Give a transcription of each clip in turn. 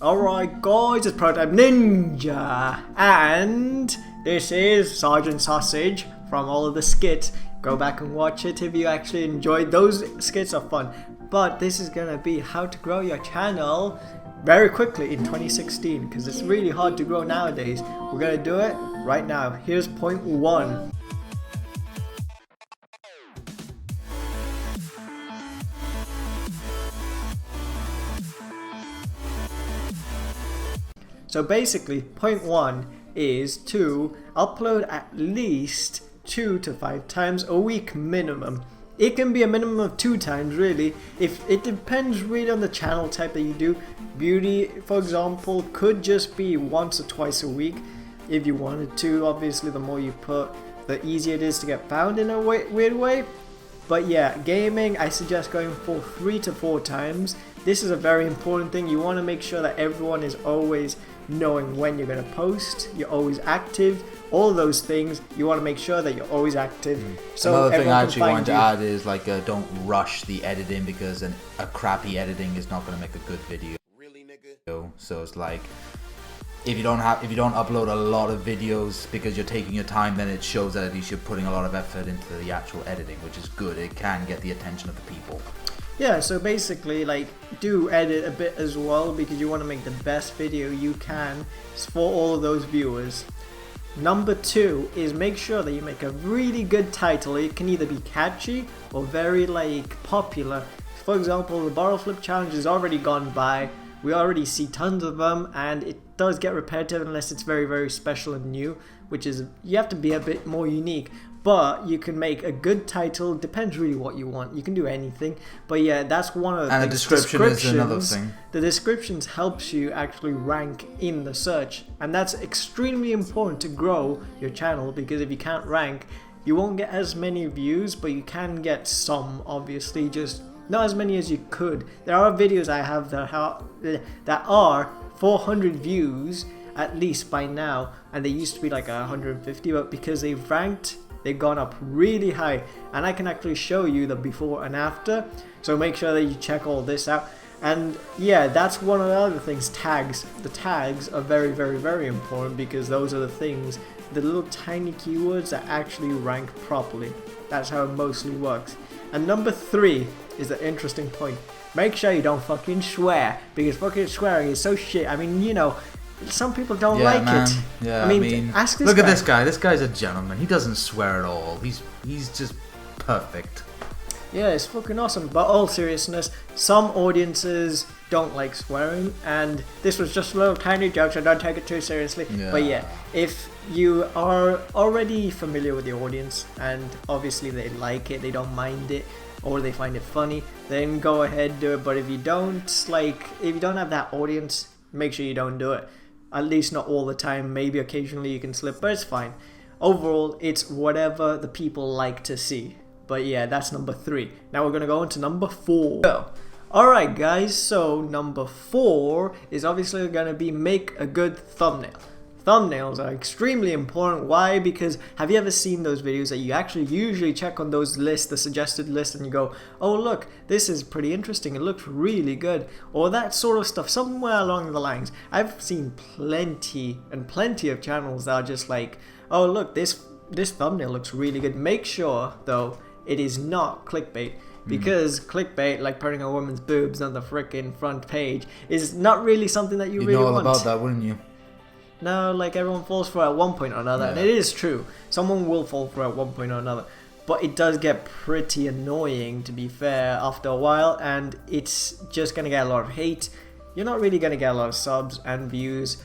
Alright guys, it's Prototype Ninja, and this is Sergeant Sausage from all of the skits. Go back and watch it if you actually enjoyed. Those skits are fun. But this is gonna be how to grow your channel very quickly in 2016, because it's really hard to grow nowadays. We're gonna do it right now. Here's point 1. So basically, point 1 is to upload at least 2 to 5 times a week minimum. It can be a minimum of 2 times really. If it depends really on the channel type that you do. Beauty, for example, could just be once or twice a week if you wanted to. Obviously, the more you put, the easier it is to get found in a weird way. But yeah, gaming, I suggest going for 3 to 4 times. This is a very important thing. You want to make sure that everyone is always knowing when you're going to post, you're always active, all those things. You want to make sure that you're always active. So another thing I actually wanted to add is like don't rush the editing, because a crappy editing is not going to make a good video. Really, nigga? So it's like if you don't upload a lot of videos because you're taking your time, then it shows that at least you're putting a lot of effort into the actual editing, which is good. It can get the attention of the people. Yeah, so basically, like, do edit a bit as well, because you want to make the best video you can for all of those viewers. Number 2 is make sure that you make a really good title. It can either be catchy or very, like, popular. For example, the Bottle Flip Challenge is already gone by. We already see tons of them, and it does get repetitive unless it's very, very special and new, which is, you have to be a bit more unique. But you can make a good title, depends really what you want. You can do anything. But yeah, that's one of the things. And the description is another thing. The descriptions helps you actually rank in the search. And that's extremely important to grow your channel, because if you can't rank, you won't get as many views, but you can get some, obviously, just not as many as you could. There are videos I have that are 400 views at least by now, and they used to be like 150, but because they've ranked, they've gone up really high, and I can actually show you the before and after. So make sure that you check all this out. And yeah, that's one of the other things, tags. The tags are very, very, very important, because those are the things, the little tiny keywords that actually rank properly. That's how it mostly works. And number 3 is the interesting point. Make sure you don't fucking swear, because fucking swearing is so shit. I mean, you know, some people don't like it. Yeah, I mean, ask this look guy. at this guy. This guy's a gentleman. He doesn't swear at all. He's just perfect. Yeah, it's fucking awesome. But all seriousness, some audiences don't like swearing, and this was just a little tiny joke, so don't take it too seriously. Yeah. But yeah, if you are already familiar with the audience, and obviously they like it, they don't mind it, or they find it funny, then go ahead, do it. But if you don't have that audience, make sure you don't do it. At least not all the time. Maybe occasionally you can slip, but it's fine. Overall, it's whatever the people like to see. But yeah, that's number 3. Now we're going to go into number 4. Alright guys, so number 4 is obviously going to be make a good thumbnail. Thumbnails are extremely important. Why? Because have you ever seen those videos that you actually usually check on those lists, the suggested list, and you go, oh look, this is pretty interesting, it looks really good, or that sort of stuff, somewhere along the lines. I've seen plenty of channels that are just like, oh look, this thumbnail looks really good. Make sure though it is not clickbait, because clickbait, like putting a woman's boobs on the frickin' front page, is not really something that you really want. You'd know all about that, wouldn't you? No, like everyone falls for it at one point or another, and it is true. Someone will fall for it at one point or another, but it does get pretty annoying, to be fair, after a while, and it's just gonna get a lot of hate. You're not really gonna get a lot of subs and views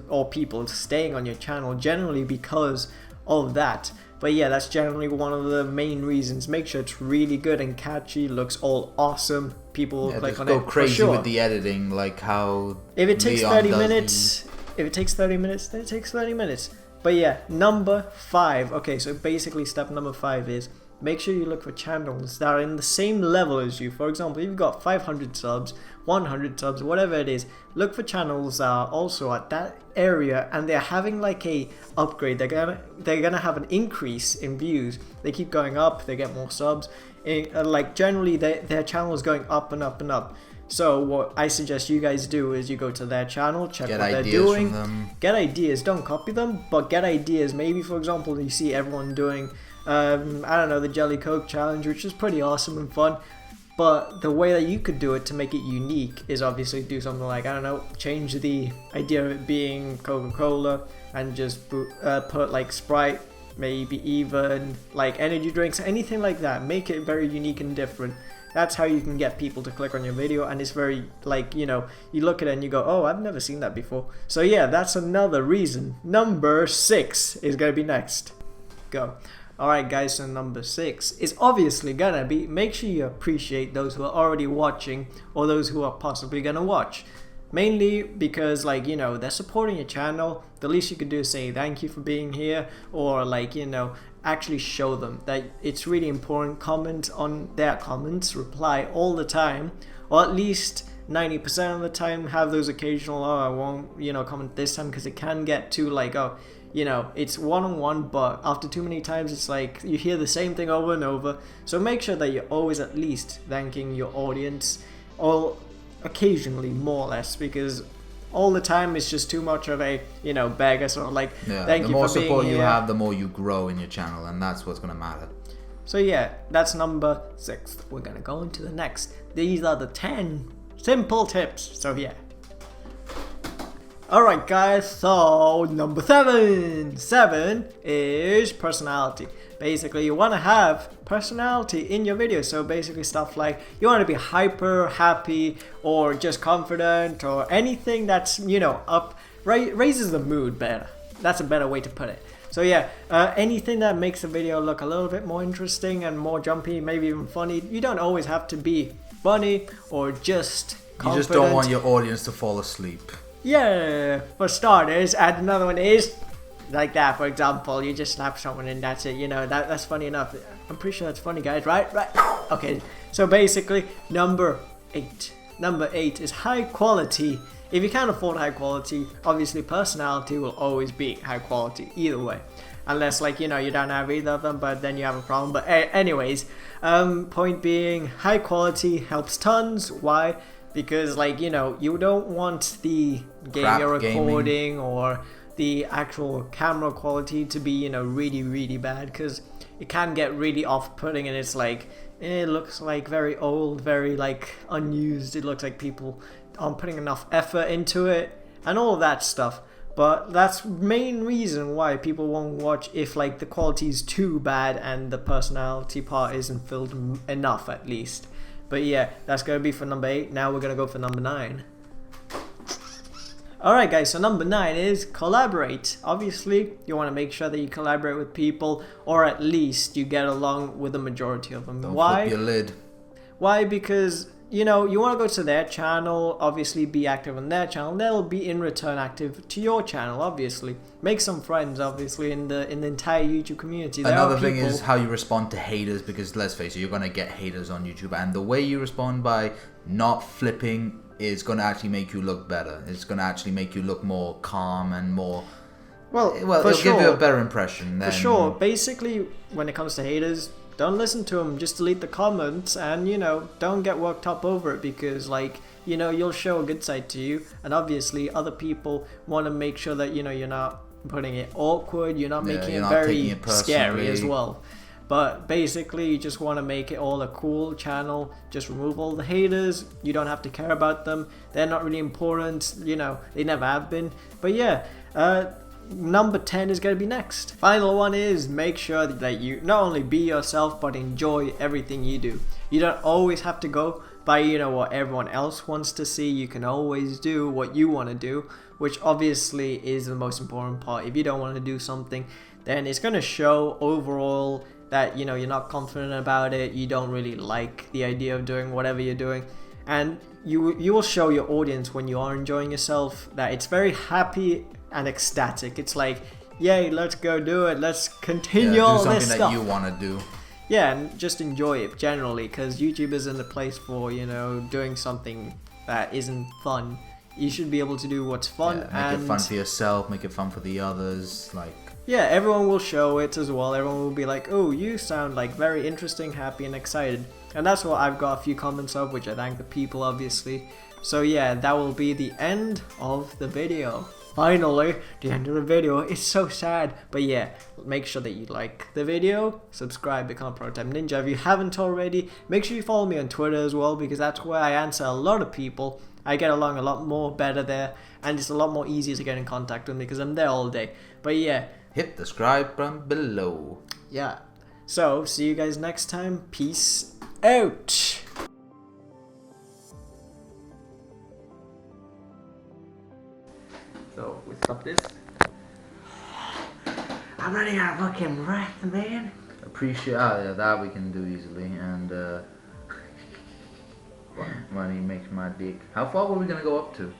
or people staying on your channel generally because of that. But yeah, that's generally one of the main reasons. Make sure it's really good and catchy, looks all awesome. People will click on it. Go crazy with the editing, like how if it takes 30 minutes. If it takes 30 minutes, then it takes 30 minutes. But yeah, number 5. Okay, so basically step number 5 is make sure you look for channels that are in the same level as you. For example, if you've got 500 subs, 100 subs, whatever it is, look for channels that are also at that area, and they're having like a upgrade. They're gonna have an increase in views. They keep going up, they get more subs. Like generally their channel is going up and up and up. So what I suggest you guys do is you go to their channel, check Get what they're ideas doing, from them. get ideas, don't copy them, but get ideas. Maybe, for example, you see everyone doing, I don't know, the Jelly Coke challenge, which is pretty awesome and fun. But the way that you could do it to make it unique is obviously do something like, I don't know, change the idea of it being Coca-Cola and just put like Sprite, maybe even like energy drinks, anything like that. Make it very unique and different. That's how you can get people to click on your video, and it's very like, you know, you look at it and you go, oh, I've never seen that before. So yeah, that's another reason. Number 6 is gonna be next. Go. Alright guys, so number 6 is obviously gonna be, make sure you appreciate those who are already watching or those who are possibly gonna watch. Mainly because, like, you know, they're supporting your channel. The least you could do is say thank you for being here, or like, you know, actually show them that it's really important. Comment on their comments, reply all the time, or at least 90% of the time. Have those occasional, oh, I won't, you know, comment this time, because it can get too like, oh, you know, it's one-on-one, but after too many times it's like you hear the same thing over and over. So make sure that you're always at least thanking your audience, or occasionally, more or less, because all the time it's just too much of a, you know, beggar sort of like, thank you for being here. The more support you have, the more you grow in your channel, and that's what's gonna matter. So yeah, that's number 6. We're gonna go into the next. These are the 10 simple tips. So yeah. Alright guys, so number 7. 7 is personality. Basically, you want to have personality in your video. So basically stuff like, you want to be hyper, happy, or just confident, or anything that's, you know, raises the mood better. That's a better way to put it. So yeah, anything that makes the video look a little bit more interesting and more jumpy, maybe even funny. You don't always have to be funny or just confident. You just don't want your audience to fall asleep. Yeah, for starters. And another one is like that, for example, you just slap someone and that's it, you know, that's funny enough. I'm pretty sure that's funny, guys, right? Okay, so basically number 8 is high quality. If you can't afford high quality, obviously personality will always be high quality either way, unless, like, you know, you don't have either of them, but then you have a problem. But anyways, point being, high quality helps tons. Why? Because, like, you know, you don't want the game you're recording or the actual camera quality to be, you know, really bad, because it can get really off-putting, and it's like, it looks like very old, very like unused. It looks like people aren't putting enough effort into it and all of that stuff. But that's main reason why people won't watch, if like the quality is too bad and the personality part isn't filled enough, at least. But yeah, that's gonna be for number 8. Now we're gonna go for number 9. Alright guys, so number 9 is collaborate. Obviously, you want to make sure that you collaborate with people, or at least you get along with the majority of them. Don't Why? flip your lid. Why? Because, you know, you want to go to their channel, obviously be active on their channel, they'll be in return active to your channel, obviously. Make some friends, obviously, in the entire YouTube community. Another thing is how you respond to haters, because let's face it, you're going to get haters on YouTube, and the way you respond by not flipping is going to actually make you look better. It's going to actually make you look more calm and more... Well, it'll give you a better impression. For sure. Basically, when it comes to haters, don't listen to them. Just delete the comments and, you know, don't get worked up over it, because, like, you know, you'll show a good side to you, and obviously other people want to make sure that, you know, you're not putting it awkward, you're not making it very scary as well. But basically, you just want to make it all a cool channel. Just remove all the haters. You don't have to care about them. They're not really important. You know, they never have been. But yeah, number 10 is going to be next. Final one is make sure that you not only be yourself, but enjoy everything you do. You don't always have to go by, you know, what everyone else wants to see. You can always do what you want to do, which obviously is the most important part. If you don't want to do something, then it's going to show overall that, you know, you're not confident about it, you don't really like the idea of doing whatever you're doing, and you will show your audience when you are enjoying yourself that it's very happy and ecstatic. It's like, yay, let's go do it, let's continue all this stuff. Do something that you want to do. Yeah, and just enjoy it generally, because YouTube isn't a place for, you know, doing something that isn't fun. You should be able to do what's fun. Yeah, make it fun for yourself, make it fun for the others, like... Yeah, everyone will show it as well. Everyone will be like, oh, you sound like very interesting, happy, and excited. And that's what I've got a few comments of, which I thank the people obviously. So yeah, that will be the end of the video. Finally, the end of the video. It's so sad. But yeah, make sure that you like the video, subscribe, become a Prototype Ninja if you haven't already. Make sure you follow me on Twitter as well, because that's where I answer a lot of people. I get along a lot more better there, and it's a lot more easier to get in contact with me because I'm there all day. But yeah, hit the subscribe button below. Yeah. So, see you guys next time. Peace out. So, we stop this. I'm running out of fucking breath, man. Appreciate, yeah, that we can do easily. And money makes my dick. How far were we gonna go up to?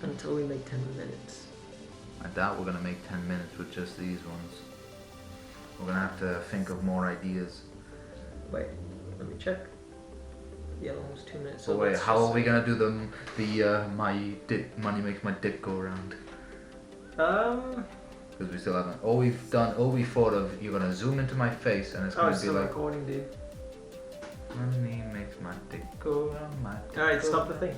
Until we make 10 minutes. I doubt we're gonna make 10 minutes with just these ones. We're gonna have to think of more ideas. Wait, let me check. Yeah, almost 2 minutes. So wait, how are we gonna do the my dick, money makes my dick go around? Because we still haven't. All we thought of, you're gonna zoom into my face and it's gonna be like. Recording, dude. Money makes my dick go around my dick. Alright, stop the thing.